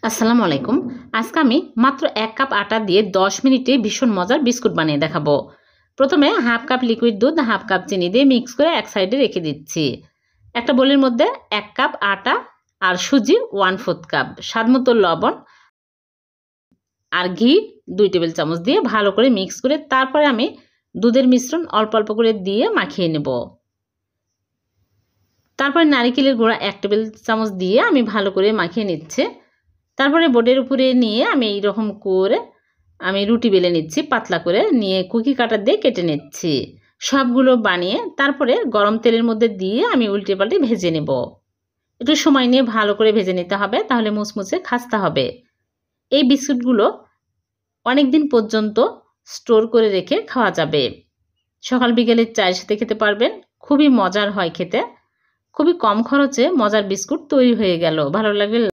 আসসালামু আলাইকুম। আজকে আমি মাত্র ১ কাপ আটা দিয়ে ১০ মিনিটে ভীষণ মজার বিস্কুট বানিয়ে দেখাবো। প্রথমে হাফ কাপ লিকুইড দুধ, হাফ কাপ চিনি দিয়ে মিক্স করে এক সাইডে রেখে দিচ্ছি। একটা বোলের মধ্যে ১ কাপ আটা আর সুজি 1/4 কাপ, স্বাদমতো লবণ আর ঘি ২ টেবিল চামচ দিয়ে ভালো করে মিক্স করে তারপরে আমি দুধের মিশ্রণ অল্প অল্প করে দিয়ে মাখিয়ে নেব। তারপরে নারিকেলের গুঁড়া ১ টেবিল চামচ দিয়ে আমি ভালো করে মাখিয়ে নিচ্ছি। তারপরে বোর্ডের উপরে নিয়ে আমি এইরকম করে আমি রুটি বেলে নিচ্ছি, পাতলা করে নিয়ে কুকি কাটার দিয়ে কেটে নিচ্ছি। সবগুলো বানিয়ে তারপরে গরম তেলের মধ্যে দিয়ে আমি উল্টে পাল্টে ভেজে নেব। একটু সময় নিয়ে ভালো করে ভেজে নিতে হবে, তাহলে মুচমুচে খাস্তা হবে। এই বিস্কুটগুলো অনেক দিন পর্যন্ত স্টোর করে রেখে খাওয়া যাবে। সকাল বিকেলে চায়ের সাথে খেতে পারবেন, খুবই মজার হয় খেতে। খুবই কম খরচে মজার বিস্কুট তৈরি হয়ে গেল। ভালো লাগলে